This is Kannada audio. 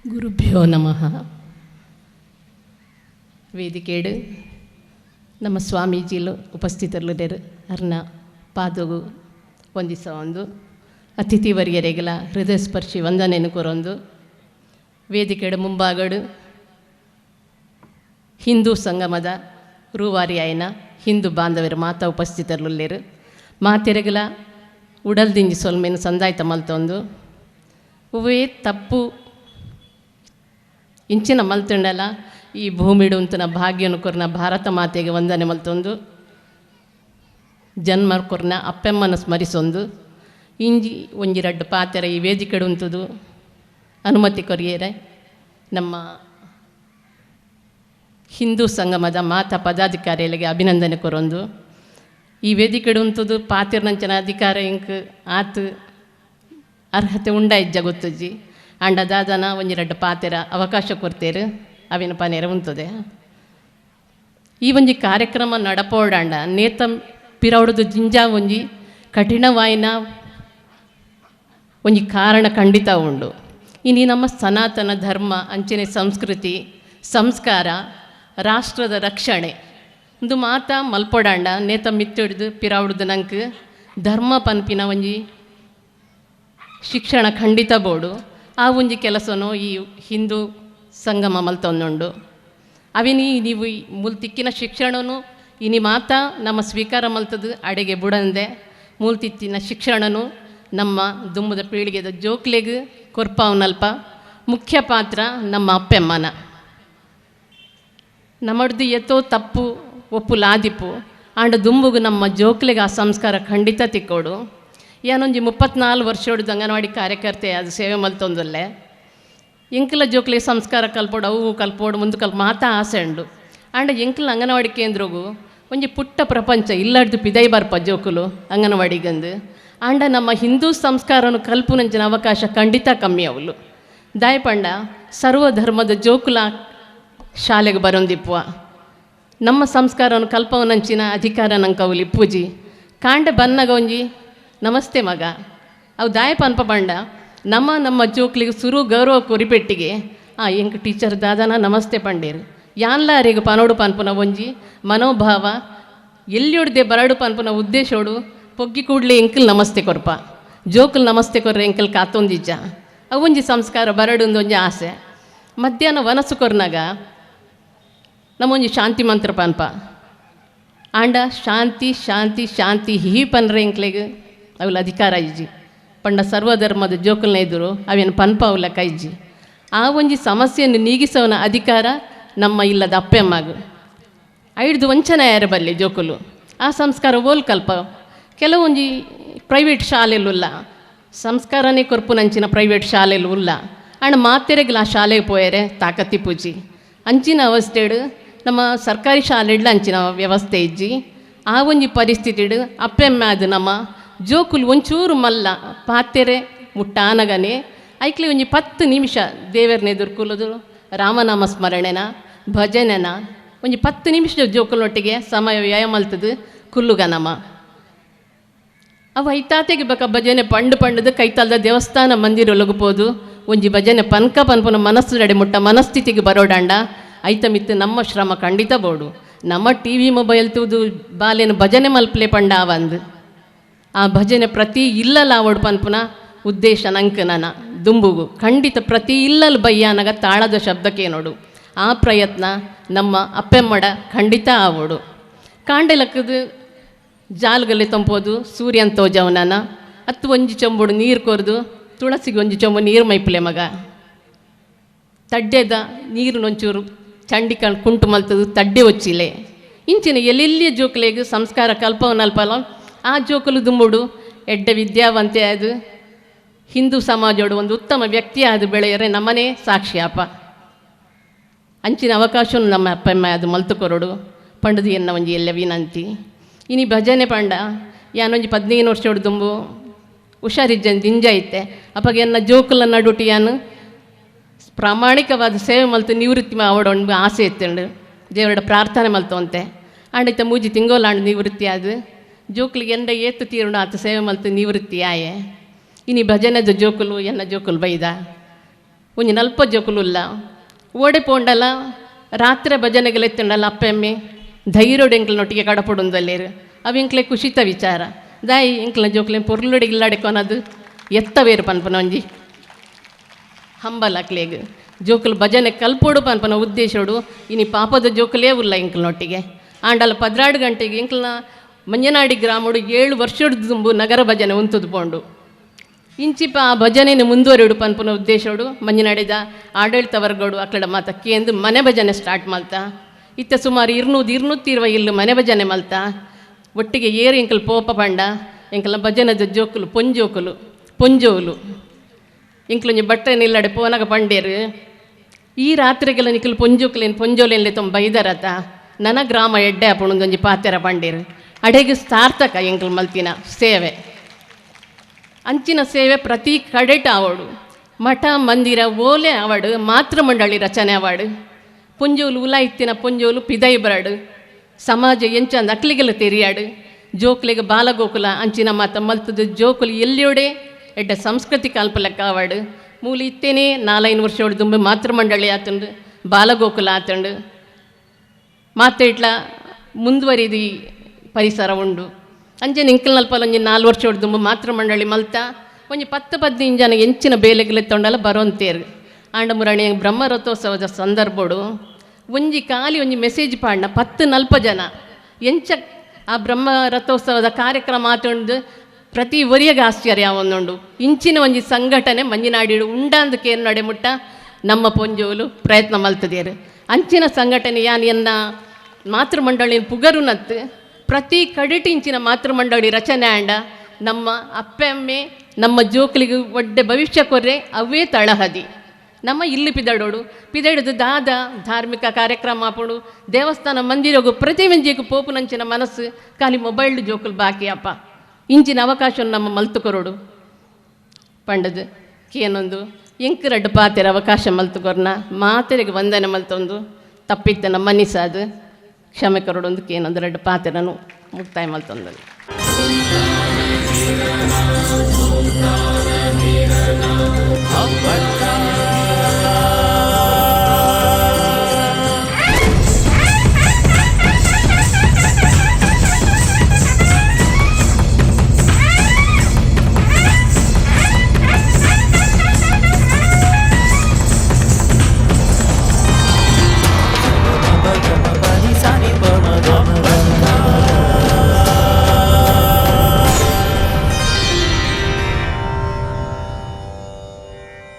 ಗುರುಭ್ಯೋ ನಮಃ. ವೇದಿಕೆಡು ನಮ್ಮ ಸ್ವಾಮೀಜಿಲು ಉಪಸ್ಥಿತರಿಲ್ಲರು ಅರ್ನ ಪಾದಗು ಒಂದಿಸ ಒಂದು ಅತಿಥಿ ವರ್ಯರೆಗಳ ಹೃದಯ ಸ್ಪರ್ಶಿ ವಂದನೆಯನ್ನು ಕೊರೊಂದು ವೇದಿಕೆಡು ಮುಂಭಾಗಡು ಹಿಂದೂ ಸಂಗಮದ ರೂವಾರಿ ಆಯ್ನ ಹಿಂದೂ ಬಾಂಧವರು ಮಾತಾ ಉಪಸ್ಥಿತರಿಲ್ಲರು ಮಾತೆರೆಗಳ ಉಡಲ್ದಿಂಜಿ ಸೊಲ್ಮೆನು ಸಂದಾಯ್ತ ಮಲ್ತೊಂದು ಉವೇ ತಪ್ಪು ಇಂಚಿನ ಮಲ್ತುಂಡಲ ಈ ಭೂಮಿಡು ಅಂತನ ಭಾಗ್ಯನು ಕೊರ್ನ ಭಾರತ ಮಾತೆಗೆ ವಂದನೆ ಮಲ್ತೊಂದು ಜನ್ಮ ಕೊರ್ನ ಅಪ್ಪೆಮ್ಮನ ಸ್ಮರಿಸೊಂದು ಇಂಜಿ ಒಂಜಿ ರಡ್ಡು ಪಾತೆರ ಈ ವೇದಿಕೆಡು ಉಂತುದು ಅನುಮತಿ ಕೊರಿಯರೆ ನಮ್ಮ ಹಿಂದೂ ಸಂಗಮದ ಮಾತಾ ಪದಾಧಿಕಾರಿಗಳಿಗೆ ಅಭಿನಂದನೆ ಕೊರೊಂದು ಈ ವೇದಿಕೆಡು ಉಂತುದು ಪಾತಿರ್ನಂಚನ ಅಧಿಕಾರ ಇಂಕ್ ಆತು ಅರ್ಹತೆ ಉಂಡಾಯ್ಜ ಗೊತ್ತಜ್ಜಿ ಅಂಡ ದಾದನ ಒಂಜಿ ರಡ್ಡು ಪಾತೆರ ಅವಕಾಶ ಕೊಡ್ತೇರು ಅವಿನ ಪನೇರ ಉಂತದೆ. ಈ ಒಂಜಿ ಕಾರ್ಯಕ್ರಮ ನಡಪೋಡಾಂಡ ನೇತ ಪಿರವಡುದು ಜಿಂಜಾ ಒಂಜಿ ಕಠಿಣವಾಯಿನ ಒಂಜಿ ಕಾರಣ ಖಂಡಿತ ಉಂಡು. ಇನ್ನು ನಮ್ಮ ಸನಾತನ ಧರ್ಮ ಅಂಚನೆ ಸಂಸ್ಕೃತಿ ಸಂಸ್ಕಾರ ರಾಷ್ಟ್ರದ ರಕ್ಷಣೆ ಒಂದು ಮಾತ ಮಲ್ಪೊಡಾಂಡ ನೇತ ಮಿತ್ತಿಡ್ದು ಪಿರಾವಡುದು ನಂಗೆ ಧರ್ಮ ಪನ್ಪಿನ ಒಂಜಿ ಶಿಕ್ಷಣ ಖಂಡಿತ ಬೋಡು ಆ ಒಂಜಿ ಕೆಲಸನೂ ಈ ಹಿಂದೂ ಸಂಗಮ ಮಲ್ತೊಂದುಂಡು. ಅವಿನಿ ನೀವು ಮೂಲ್ತಿಕ್ಕಿನ ಶಿಕ್ಷಣನು ಇನಿ ಮಾತ ನಮ್ಮ ಸ್ವೀಕಾರ ಮಲ್ತದು ಅಡೆಗೆ ಬುಡಂದೆ ಮೂಲ್ತಿತ್ತಿನ ಶಿಕ್ಷಣನು ನಮ್ಮ ದುಮ್ಮದ ಪೀಳಿಗೆದ ಜೋಕ್ಲೆಗ್ ಕೊರ್ಪಾವನಲ್ಪ ಮುಖ್ಯ ಪಾತ್ರ ನಮ್ಮ ಅಪ್ಪೆಮ್ಮನ ನಮ್ಮಡ್ದು ಎತ್ತೋ ತಪ್ಪು ಒಪ್ಪು ಲಾದಿಪು ಆಂಡ ದುಂಬುಗು ನಮ್ಮ ಜೋಕ್ಲೆಗೆ ಆ ಸಂಸ್ಕಾರ ಖಂಡಿತ ತಿಕ್ಕೋಡು. ಏನೊಂಜಿ 34 ವರ್ಷೋಡು ಅಂಗನವಾಡಿ ಕಾರ್ಯಕರ್ತೆ ಅದು ಸೇವೆ ಮಲ್ತೊಂದಲ್ಲೇ ಎಂಕಲ ಜೋಕ್ಲೆಗೆ ಸಂಸ್ಕಾರ ಕಲ್ಪೋಡು ಅವು ಕಲ್ಪೋಡು ಮುಂದೆ ಮಾತಾ ಆಸೆ ಉಂಡು. ಆಂಡ ಎಂಕಲ ಅಂಗನವಾಡಿ ಕೇಂದ್ರಗೂ ಒಂಜಿ ಪುಟ್ಟ ಪ್ರಪಂಚ ಇಲ್ಲಡ್ದು ಪಿದೈ ಬರ್ಪ ಜೋಕುಲು ಅಂಗನವಾಡಿಗಂದು ಆಂಡ ನಮ್ಮ ಹಿಂದೂ ಸಂಸ್ಕಾರನು ಕಲ್ಪುನಂಚಿನ ಅವಕಾಶ ಖಂಡಿತ ಕಮ್ಮಿ ಅವಳು ದಾಯಪಂಡ ಸರ್ವಧರ್ಮದ ಜೋಕುಲ ಶಾಲೆಗೆ ಬರೋಂದಿಪ್ಪುವ ನಮ್ಮ ಸಂಸ್ಕಾರವನ್ನು ಕಲ್ಪವನಂಚಿನ ಅಧಿಕಾರ ನಂಗೆ ಅವಲಿ ಪೂಜಿ ಕಾಂಡ ಬನ್ನಗ ಒಂಜಿ ನಮಸ್ತೆ ಮಗ ಅವು ದಾಯಪ ಅನ್ಪ ಬಂಡ ನಮ್ಮ ಜೋಕ್ಲಿಗೆ ಸುರು ಗೌರವ ಕೊರಿಪೆಟ್ಟಿಗೆ ಎಂಕ ಟೀಚರ್ ದಾದಾನ ನಮಸ್ತೆ ಪಂಡೇರು ಯಾನ್ಲಾರಿಗೆ ಪನೋಡು ಪನ್ಪುನ ಒಂಜಿ ಮನೋಭಾವ ಎಲ್ಲಿಯೊಡ್ದೆ ಬರಡು ಪನ್ಪುನ ಉದ್ದೇಶೋಡು ಪೊಗ್ಗಿ ಕೂಡಲೇ ಎಂಕಲ್ ನಮಸ್ತೆ ಕೊರ್ಪ ಜೋಕುಲ್ ನಮಸ್ತೆ ಕೊರ್ರೆ ಎಂಕಲ್ ಕಾತೊಂದಿಜ್ಜ ಅವೊಂಜಿ ಸಂಸ್ಕಾರ ಬರಡು ಒಂಜಿ ಆಸೆ. ಮಧ್ಯಾಹ್ನ ವನಸ್ಸು ಕೊರ್ನಾಗ ನಮ್ಮೊಂಜಿ ಶಾಂತಿ ಮಂತ್ರ ಪನ್ಪ ಆಂಡ ಶಾಂತಿ ಶಾಂತಿ ಶಾಂತಿ ಹೀ ಪನ್ರೆ ಎಂಕ್ಲೆಗೆ ಅವಳ ಅಧಿಕಾರ ಇಜ್ಜಿ ಪಂಡ ಸರ್ವಧರ್ಮದ ಜೋಕಲ್ನ ಎದುರು ಅವೇನು ಪನ್ಪ ಅವಲ ಕೈಜ್ಜಿ ಆ ಒಂಜಿ ಸಮಸ್ಯೆಯನ್ನು ನೀಗಿಸೋನ ಅಧಿಕಾರ ನಮ್ಮ ಇಲ್ಲದ ಅಪ್ಪೆಮ್ಮಗು ಐಡ್ದು ವಂಚನೆ ಯಾರ ಬಲ್ಲಿ ಜೋಕುಲು ಆ ಸಂಸ್ಕಾರ ಓಲ್ ಕಲ್ಪ ಕೆಲವೊಂಜಿ ಪ್ರೈವೇಟ್ ಶಾಲೆಲುಲ್ಲ ಸಂಸ್ಕಾರನೇ ಕೊರ್ಪುನಂಚಿನ ಪ್ರೈವೇಟ್ ಶಾಲೆಲು ಉಲ್ಲ ಆಂಡ ಮಾತೆರೆಗ್ಲ ಆ ಶಾಲೆಗೆ ಪೋಯರೆ ತಾಕತ್ತಿ ಪೂಜಿ ಅಂಚಿನ ಅವಸ್ಥೆಡು ನಮ್ಮ ಸರ್ಕಾರಿ ಶಾಲೆಡ್ಲ ಅಂಚಿನ ವ್ಯವಸ್ಥೆ ಇಜ್ಜಿ ಆ ಒಂಜಿ ಪರಿಸ್ಥಿತಿಡು ಅಪ್ಪೆಮ್ಮ ಅದು ನಮ್ಮ ಜೋಕುಲು ಒಂಚೂರು ಮಲ್ಲ ಪಾತೆರೆ ಮುಟ್ಟಾನಗನೆ ಐಕ್ಲಿ ಒಂಜಿ 10 ನಿಮಿಷ ದೇವರನ್ನ ಎದುರ್ಕೊಲ್ಲೋದು ರಾಮನಾಮ ಸ್ಮರಣೆನ ಭಜನೆನ ಒಂಜಿ 10 ನಿಮಿಷ ಜೋಕುಲೊಟ್ಟಿಗೆ ಸಮಯ ವ್ಯಯ ಮಲ್ತದು ಕುಲ್ಲುಗ ನಮ ಅವು ಐತಾತೆಗೆ ಬೇಕ ಭಜನೆ ಪಂಡದು ಕೈತಲ್ದ ದೇವಸ್ಥಾನ ಮಂದಿರ ಒಳಗಬೋದು ಒಂಜಿ ಭಜನೆ ಪನ್ಪುನ ಮನಸ್ಸು ನಡೆ ಮುಟ್ಟ ಮನಸ್ಥಿತಿಗೆ ಬರೋಡಾಂಡ ಐತ ಮಿತ್ತು ನಮ್ಮ ಶ್ರಮ ಖಂಡಿತ ಬೋಡು. ನಮ್ಮ ಟಿ ವಿ ಮೊಬೈಲ್ ತೂದು ಬಾಲೇನು ಭಜನೆ ಮಲ್ಪಲೆ ಪಂಡ ಅವಂದು ಆ ಭಜನೆ ಪ್ರತಿ ಇಲ್ಲಲ್ಲ ಅವಡು ಪನ್ಪುನ ಉದ್ದೇಶ ನಂಗೆ ನನ್ನ ದುಂಬುಗು ಖಂಡಿತ ಪ್ರತಿ ಇಲ್ಲಲ್ ಬಯ್ಯಾನಗ ತಾಳದ ಶಬ್ದಕ್ಕೆ ನೋಡು ಆ ಪ್ರಯತ್ನ ನಮ್ಮ ಅಪ್ಪೆಮ್ಮಡ ಖಂಡಿತ ಆವೋಡು. ಕಾಂಡೆಲಕ್ಕದು ಜಾಲ್ಗಲ್ಲಿ ತಂಪೋದು ಸೂರ್ಯನ್ ತೋಜವನನ ಹತ್ತು ಒಂಜಿ ಚೊಂಬುಡು ನೀರು ಕೊರ್ದು ತುಳಸಿಗೆ ಒಂಜಿ ಚೊಂಬು ನೀರು ಮೈಪಲೆ ಮಗ ತಡ್ಡೆದ ನೀರು ನೊಂಚೂರು ಚಂಡಿ ಕುಂಟು ಮಲ್ತದು ತಡ್ಡೆ ಒಚ್ಚಿಲೆ ಇಂಚಿನ ಎಲ್ಲೆಲ್ಲಿಯ ಜೋಕುಲೆಗೆ ಸಂಸ್ಕಾರ ಕಲ್ಪವನಲ್ಪಲ ಆ ಜೋಕುಲು ದುಂಬುಡು ಎಡ್ಡ ವಿದ್ಯಾವಂತೆ ಅದು ಹಿಂದೂ ಸಮಾಜೋಡು ಒಂದು ಉತ್ತಮ ವ್ಯಕ್ತಿ ಅದು ಬೆಳೆಯರೆ ನಮ್ಮನೇ ಸಾಕ್ಷಿಯಾಪ ಅಂಚಿನ ಅವಕಾಶ ನಮ್ಮ ಅಪ್ಪಮ್ಮ ಅದು ಮಲ್ತು ಕೊರಡು ಪಂಡದು ಎನ್ನ ಒಂಜಿ ಎಲ್ಲ ವಿನಂತಿ. ಇನಿ ಭಜನೆ ಪಂಡ ಯಾನೊಂಜಿ 15 ವರ್ಷೋಡು ದುಂಬು ಹುಷಾರಿಜ್ಜನ್ ದಿಂಜ ಐತೆ ಅಪ್ಪಾಗ ಎನ್ನ ಜೋಕುಲ ನಡುಟಿ ಯಾನು ಪ್ರಾಮಾಣಿಕವಾದ ಸೇವೆ ಮಲ್ತು ನಿವೃತ್ತಿ ಅವಡೊಂದು ಆಸೆ ಎತ್ತಂಡು ದೇವರ ಪ್ರಾರ್ಥನೆ ಮಲ್ತವಂತೆ ಆಂಡೈತ ಮೂಜಿ ತಿಂಗೋಲಾಂಡು ನಿವೃತ್ತಿ ಅದು ಜೋಕ್ಲಿಗೆ ಎಂಡ ಏತು ತೀರುಂಡು ಆತ ಸೇವೆ ಮಲ್ತು ನಿವೃತ್ತಿ ಆಯೆ ಇನಿ ಭಜನೆದ ಜೋಕುಲು ಎನ್ನ ಜೋಕುಲು ಬೈದ ಒಂಜಿ ನಲ್ಪ ಜೋಕುಲುಲ್ಲ ಓಡೆ ಪೋಂಡಲ ರಾತ್ರಿ ಭಜನೆಗಳೆತ್ತುಂಡಲ್ಲ ಅಪ್ಪೆಮ್ಮೆ ಧೈರ್ಯೋಡು ಎಂಕ್ಲನೊಟ್ಟಿಗೆ ಕಡಪೊಡುಂದಲ್ಲೇರು ಅವು ಎಂಕ್ಲೆ ಖುಷಿತ ವಿಚಾರ ದಾಯಿ ಎಂಕ್ಲ ಜೋಕ್ಲೆನ್ ಪೊರ್ಲುಡೆ ಇಲ್ಲಾಡೆ ಕೊನದು ಎತ್ತವೇರು ಪನ್ಪನ ಒಂಜಿ ಹಂಬಲಾಕ್ಲೇಗ್ ಜೋಕುಲು ಭಜನೆ ಕಲ್ಪೋಡು ಪನ್ಪನ ಉದ್ದೇಶೋಡು ಇನಿ ಪಾಪದ ಜೋಕುಲೇ ಉಲ್ಲ ಎಂಕ್ಲನೊಟ್ಟಿಗೆ ಆಂಡಲ 16 ಗಂಟೆಗೆ ಎಂಕ್ಲನ ಮಂಜನಾಡಿ ಗ್ರಾಮಡು 7 ವರ್ಷದ ತುಂಬು ನಗರ ಭಜನೆ ಉಂತುದು ಪೋಂಡು ಇಂಚಿಪ ಆ ಭಜನೆಯನ್ನು ಮುಂದುವರಿಡು ಪನ್ಪುನ ಉದ್ದೇಶೋಡು ಮಂಜನಾಡಿದ ಆಡಳಿತ ವರ್ಗಡು ಅಕ್ಕಡ ಮಾತಕ್ಕೆ ಎಂದು ಮನೆ ಭಜನೆ ಸ್ಟಾರ್ಟ್ ಮಾಡ್ತಾ ಇತ್ತ ಸುಮಾರು 200 ಇಲ್ಲು ಮನೆ ಭಜನೆ ಮಲ್ತಾ ಒಟ್ಟಿಗೆ ಏರು ಎಂಕಲ್ ಪೋಪ ಪಂಡ ಎಂಕಲ್ನ ಭಜನದ ಜೋಕುಲು ಪೊಂಜೋಲು ಇಂಕ್ಲೊಂಜಿ ಬಟ್ಟೆ ನಿಲ್ಲಡೆ ಪೋನಾಗ ಪಂಡೇರು ಈ ರಾತ್ರಿಗೆಲ್ಲ ನಿಕ್ಕಲು ಪೊಂಜೋಲೆನ್ಲೆ ತುಂಬ ಬೈದರತ ನನ್ನ ಗ್ರಾಮ ಎಡ್ಡೆ ಅಪ್ಪಣೊಂದೊಂಜಿ ಪಾತೆರ ಪಂಡೇರು ಅಡೆಗೆ ಸಾರ್ಥಕ ಎಂಕಲ್ ಮಲ್ತಿನ ಸೇವೆ ಅಂಚಿನ ಸೇವೆ ಪ್ರತಿ ಕಡೆಟ ಆವಡು ಮಠ ಮಂದಿರ ಓಲೆ ಆವಡು ಮಾತೃ ಮಂಡಳಿ ರಚನೆ ಆವಾಡು ಪೊಂಜೋಲು ಉಲಾಯಿತ್ತಿನ ಪೊಂಜೋಲು ಪಿದೈ ಬರಡು ಸಮಾಜ ಎಂಚಂದ ಅಕ್ಲಿಗೆಲ್ಲ ತೆರಿಯಾಡು ಜೋಕ್ಲಿಗೆ ಬಾಲಗೋಕುಲ ಅಂಚಿನ ಮಾತ ಮಲ್ತದ ಜೋಕುಲು ಎಲ್ಲಿಯೋಡೆ ಎಡ್ಡ ಸಂಸ್ಕೃತಿ ಕಲ್ಪಲೆಕ್ಕ ಆವಾಡು ಮೂಲಿ ಇತ್ತೇನೆ 4-5 ವರ್ಷ ದುಂಬೆ ಮಾತೃ ಮಂಡಳಿ ಆತಂಡು ಬಾಲಗೋಕುಲ ಆತಂಡು ಮಾತ ಇಟ್ಲ ಮುಂದುವರಿದು ಪರಿಸರ ಉಂಡು ಅಂಜೆ ಇಂಕಲ್ನಲ್ಪಲ್ಲ ಒಂಜಿ 4 ವರ್ಷ ದುಂಬು ಮಾತೃ ಮಂಡಳಿ ಮಲ್ತಾ ಒಂಜಿ 10-15 ಜನ ಎಂಚಿನ ಬೇಲೆಗಳೆತ್ತೊಂಡಲ್ಲ ಬರೋಂತೇರು ಆಂಡ ಮುರಾಣಿ ಬ್ರಹ್ಮ ರಥೋತ್ಸವದ ಸಂದರ್ಭಡು ಒಂಜಿ ಖಾಲಿ ಒಂಜಿ ಮೆಸೇಜ್ ಪಾಡ್ನ 10-40 ಜನ ಎಂಚ ಆ ಬ್ರಹ್ಮ ರಥೋತ್ಸವದ ಕಾರ್ಯಕ್ರಮ ಆತೊಂಡು ಪ್ರತಿ ಒರಿಯಾಗ ಆಶ್ಚರ್ಯ ಒಂದುಂಡು ಇಂಚಿನ ಒಂಜಿ ಸಂಘಟನೆ ಮಂಜಿನಾಡಿಡು ಉಂಡಾಂದು ಕೇರು ನಡೆಮುಟ್ಟ ನಮ್ಮ ಪೊಂಜೋಲು ಪ್ರಯತ್ನ ಮಲ್ತದೇರು ಅಂಚಿನ ಸಂಘಟನೆ ಯಾನ್ ಎನ್ನ ಮಾತೃ ಮಂಡಳಿನ ಪುಗರುನತ್ತು ಪ್ರತಿ ಕಡಿಟಿ ಇಂಚಿನ ಮಾತೃ ಮಂಡಳಿ ರಚನೆ ಆಂಡ ನಮ್ಮ ಅಪ್ಪೆ ನಮ್ಮ ಜೋಕ್ಲಿಗೆ ಒಡ್ಡೆ ಭವಿಷ್ಯ ಕೊರ್ರೆ ಅವೇ ತಳಹದಿ ನಮ್ಮ ಇಲ್ಲಿ ಪಿದಡೋಡು ದಾದ ಧಾರ್ಮಿಕ ಕಾರ್ಯಕ್ರಮ ಆಪುಡು ದೇವಸ್ಥಾನ ಮಂದಿರಗು ಪ್ರತಿ ವೆಂಜಿಗೂ ಪೋಪುನಂಚಿನ ಮನಸ್ಸು ಖಾಲಿ ಮೊಬೈಲ್ ಜೋಕುಲು ಬಾಕಿ ಅಪ್ಪ ಇಂಚಿನ ಅವಕಾಶವನ್ನು ನಮ್ಮ ಮಲ್ತುಕೊರೋಡು ಪಂಡದು ಕೇನೊಂದು ಎಂಕರಡ್ಡು ಪಾತೆರ ಅವಕಾಶ ಮಲ್ತುಕೊರ್ನ ಮಾತೆರೆಗೆ ವಂದನೆ ಮಲ್ತೊಂದು ತಪ್ಪಿತ್ತ ನಮ್ಮ ಮನಿಸಾದು ಕ್ಷಮೆ ಕೊರೋಡೊಂದು ಕೇನೊಂದು 2 ಪಾತೆರನು ಮುಕ್ತಾಯ ಮಲ್ತೊಂದು.